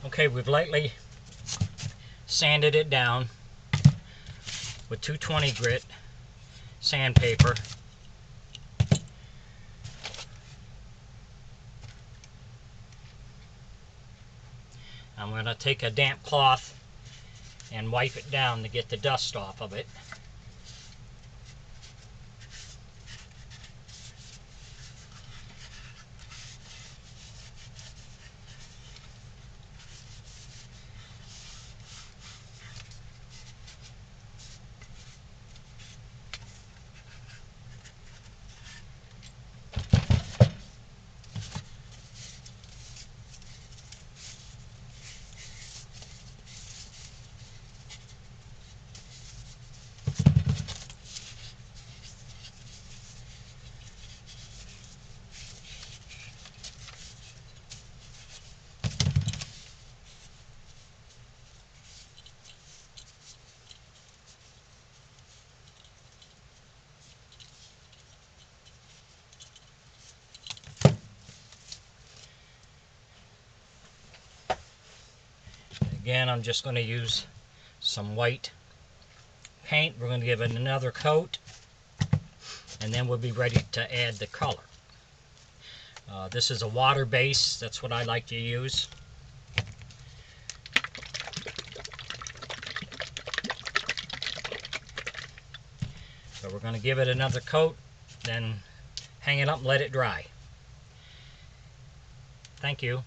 Okay, we've lightly sanded it down with 220 grit sandpaper. I'm going to take a damp cloth and wipe it down to get the dust off of it. Again, I'm just going to use some white paint. We're going to give it another coat, and then we'll be ready to add the color. This is a water base. That's what I like to use. So we're going to give it another coat, then hang it up and let it dry. Thank you.